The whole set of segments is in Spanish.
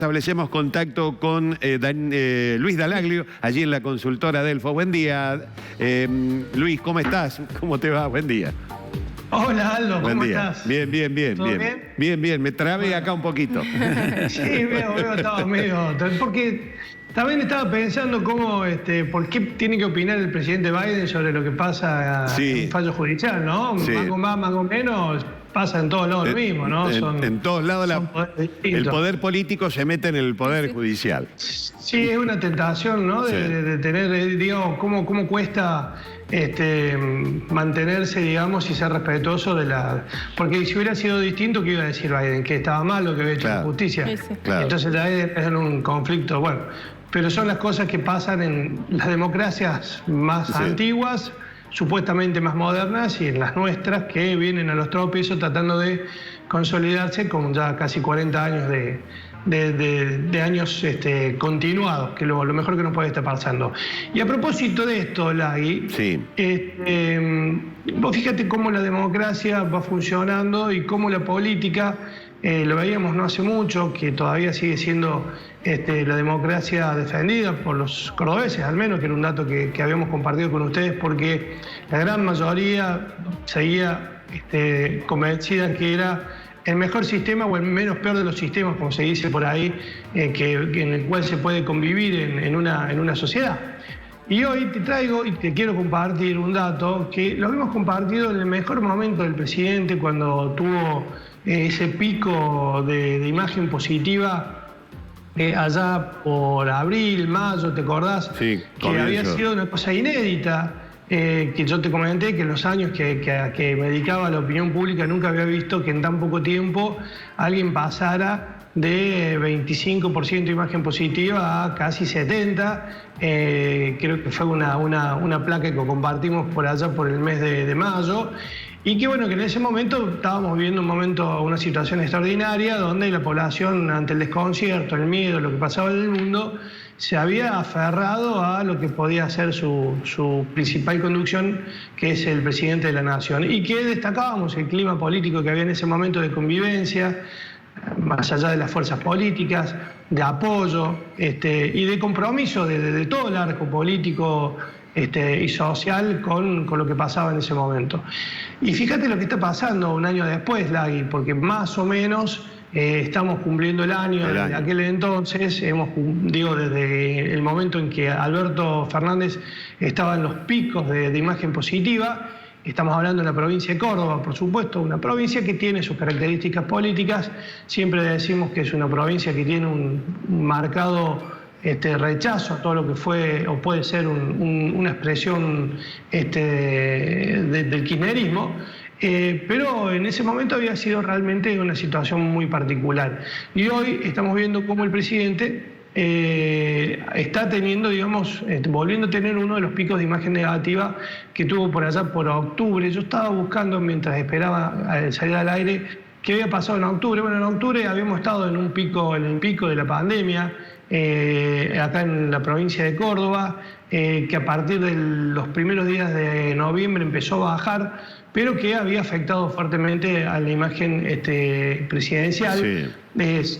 Establecemos contacto con Luis Dallaglio, allí en la consultora Delfos. Buen día, Luis, ¿cómo estás? ¿Cómo te va? Buen día. Hola, Aldo, Buen ¿cómo día. estás? Bien, bien, bien. ¿Todo bien? Bien, bien, me trabé acá un poquito. Sí, veo, estaba medio... Porque también estaba pensando cómo, por qué tiene que opinar el presidente Biden sobre lo que pasa Sí. en un fallo judicial, ¿no? Sí. Más con más, más con menos, pasa en todos lados lo mismo, ¿no? En todos lados son poderes el distintos. poder político se mete en el poder judicial. Sí, es una tentación, ¿no? Sí. De tener, digamos, cómo cuesta mantenerse, digamos, y ser respetuoso de la... Porque si hubiera sido distinto, ¿qué iba a decir Biden? Que estaba mal lo que había hecho la justicia. Sí. Claro. Entonces Biden es en un conflicto, bueno. Pero son las cosas que pasan en las democracias más antiguas, supuestamente más modernas, y en las nuestras, que vienen a los tropiezos tratando de consolidarse con ya casi 40 años de años continuados, que lo mejor que nos puede estar pasando. Y a propósito de esto, Lagui, vos fíjate cómo la democracia va funcionando y cómo la política, lo veíamos no hace mucho, que todavía sigue siendo la democracia defendida por los cordobeses, al menos, que era un dato que habíamos compartido con ustedes, porque la gran mayoría seguía convencida que era el mejor sistema o el menos peor de los sistemas, como se dice por ahí, en el cual se puede convivir en una sociedad. Y hoy te traigo y te quiero compartir un dato que lo hemos compartido en el mejor momento del presidente, cuando tuvo ese pico de imagen positiva allá por abril, mayo, ¿te acordás? Sí, que había sido una cosa inédita. Que yo te comenté que en los años que me dedicaba a la opinión pública nunca había visto que en tan poco tiempo alguien pasara de 25% de imagen positiva a casi 70%. Creo que fue una placa que compartimos por allá por el mes de mayo. Y que bueno, que en ese momento estábamos viviendo una situación extraordinaria, donde la población, ante el desconcierto, el miedo, lo que pasaba en el mundo, se había aferrado a lo que podía ser su principal conducción, que es el presidente de la nación. Y que destacábamos el clima político que había en ese momento de convivencia, más allá de las fuerzas políticas, de apoyo y de compromiso de todo el arco político y social con lo que pasaba en ese momento. Y fíjate lo que está pasando un año después, Lagui, porque más o menos estamos cumpliendo el año. De aquel entonces, desde el momento en que Alberto Fernández estaba en los picos de imagen positiva. Estamos hablando de la provincia de Córdoba, por supuesto, una provincia que tiene sus características políticas. Siempre decimos que es una provincia que tiene un marcado rechazo a todo lo que fue o puede ser una expresión del kirchnerismo, pero en ese momento había sido realmente una situación muy particular. Y hoy estamos viendo cómo el presidente está teniendo, volviendo a tener uno de los picos de imagen negativa que tuvo por allá por octubre. Yo estaba buscando, mientras esperaba salir al aire, qué había pasado en octubre. Bueno, en octubre habíamos estado en el pico de la pandemia, acá en la provincia de Córdoba, que a partir de los primeros días de noviembre empezó a bajar, pero que había afectado fuertemente a la imagen presidencial. Sí.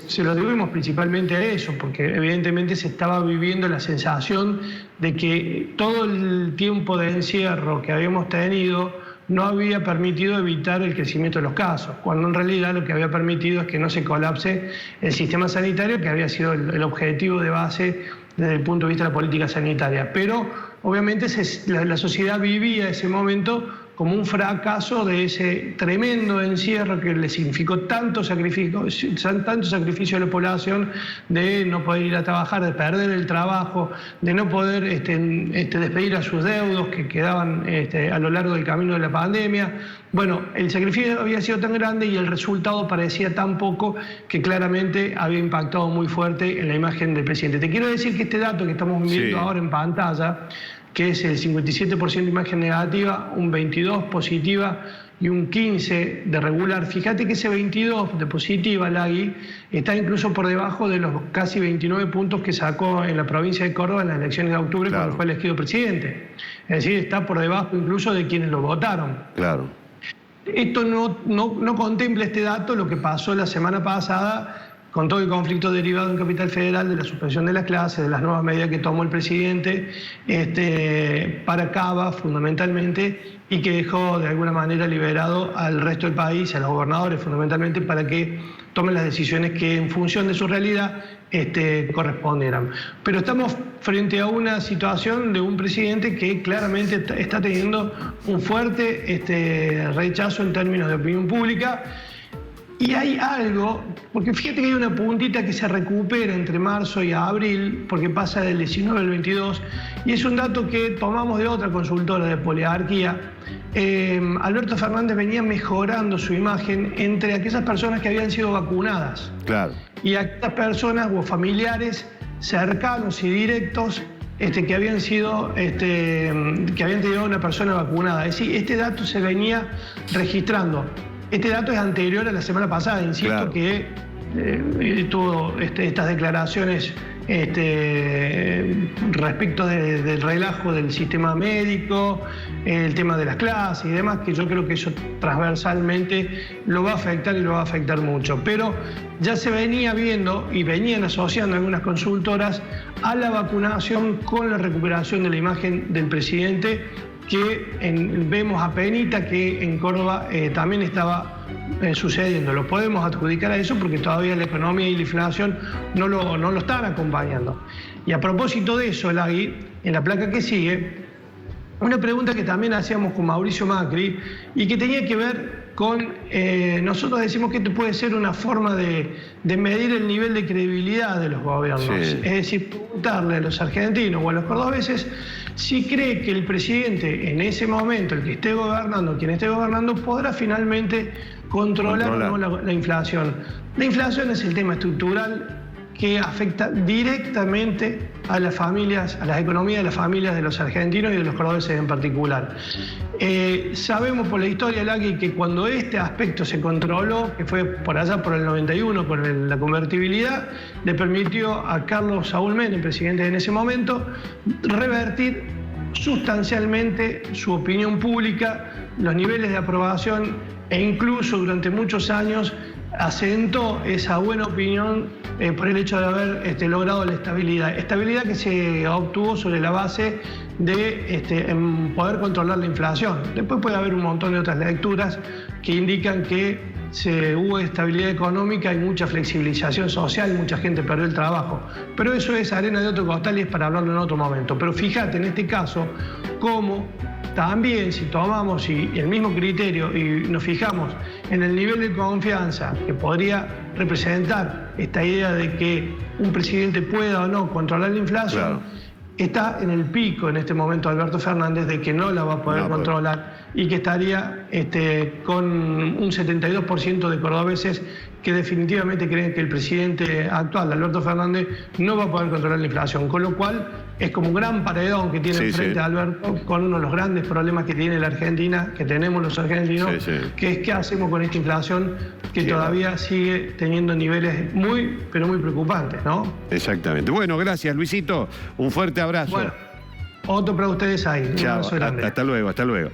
Se lo debemos principalmente a eso, porque evidentemente se estaba viviendo la sensación de que todo el tiempo de encierro que habíamos tenido no había permitido evitar el crecimiento de los casos, cuando en realidad lo que había permitido es que no se colapse el sistema sanitario, que había sido el objetivo de base desde el punto de vista de la política sanitaria. Pero obviamente la sociedad vivía ese momento como un fracaso de ese tremendo encierro que le significó tanto sacrificio a la población, de no poder ir a trabajar, de perder el trabajo, de no poder despedir a sus deudos que quedaban a lo largo del camino de la pandemia. Bueno, el sacrificio había sido tan grande y el resultado parecía tan poco, que claramente había impactado muy fuerte en la imagen del presidente. Te quiero decir que este dato que estamos viendo ahora en pantalla, que es el 57% de imagen negativa, un 22% positiva y un 15% de regular. Fíjate que ese 22% de positiva, Lagui, está incluso por debajo de los casi 29 puntos que sacó en la provincia de Córdoba en las elecciones de octubre, cuando fue elegido presidente. Es decir, está por debajo incluso de quienes lo votaron. Claro. Esto no contempla este dato lo que pasó la semana pasada con todo el conflicto derivado en Capital Federal de la suspensión de las clases, de las nuevas medidas que tomó el presidente para Cava fundamentalmente, y que dejó de alguna manera liberado al resto del país, a los gobernadores fundamentalmente, para que tomen las decisiones que en función de su realidad correspondieran. Pero estamos frente a una situación de un presidente que claramente está teniendo un fuerte rechazo en términos de opinión pública. Y hay algo, porque fíjate que hay una puntita que se recupera entre marzo y abril, porque pasa del 19 al 22, y es un dato que tomamos de otra consultora de poliarquía. Alberto Fernández venía mejorando su imagen entre aquellas personas que habían sido vacunadas. Claro. Y aquellas personas o familiares cercanos y directos que habían sido, que habían tenido una persona vacunada. Es decir, este dato se venía registrando. Este dato es anterior a la semana pasada, insisto, claro, que tuvo estas declaraciones respecto del relajo del sistema médico, el tema de las clases y demás, que yo creo que eso transversalmente lo va a afectar y lo va a afectar mucho. Pero ya se venía viendo y venían asociando algunas consultoras a la vacunación con la recuperación de la imagen del presidente, que vemos apenita que en Córdoba también estaba sucediendo. Lo podemos adjudicar a eso porque todavía la economía y la inflación no lo están acompañando. Y a propósito de eso, Lagui, en la placa que sigue, una pregunta que también hacíamos con Mauricio Macri y que tenía que ver con, nosotros decimos que esto puede ser una forma de medir el nivel de credibilidad de los gobiernos. Sí. Es decir, preguntarle a los argentinos o a los cordobeses si cree que el presidente en ese momento, el que esté gobernando, quien esté gobernando, podrá finalmente controlar o no la inflación. La inflación es el tema estructural que afecta directamente a las familias, a las economías de las familias de los argentinos y de los cordobeses en particular. Sabemos por la historia, Lagui, que cuando este aspecto se controló, que fue por allá por el 91, con la convertibilidad, le permitió a Carlos Saúl Menem, presidente en ese momento, revertir sustancialmente su opinión pública, los niveles de aprobación, e incluso durante muchos años asentó esa buena opinión por el hecho de haber logrado la estabilidad que se obtuvo sobre la base de poder controlar la inflación. Después puede haber un montón de otras lecturas que indican que hubo estabilidad económica y mucha flexibilización social, mucha gente perdió el trabajo. Pero eso es arena de otro costal y es para hablarlo en otro momento. Pero fíjate en este caso cómo también, si tomamos el mismo criterio y nos fijamos en el nivel de confianza que podría representar esta idea de que un presidente pueda o no controlar la inflación, claro, está en el pico en este momento Alberto Fernández de que no la va a poder controlar y que estaría con un 72% de cordobeses que definitivamente creen que el presidente actual, Alberto Fernández, no va a poder controlar la inflación, con lo cual es como un gran paredón que tiene enfrente a Alberto, con uno de los grandes problemas que tiene la Argentina, que tenemos los argentinos, que es qué hacemos con esta inflación que todavía sigue teniendo niveles muy, pero muy preocupantes, ¿no? Exactamente. Bueno, gracias, Luisito. Un fuerte abrazo. Bueno, otro para ustedes ahí. Chao, hasta luego, hasta luego.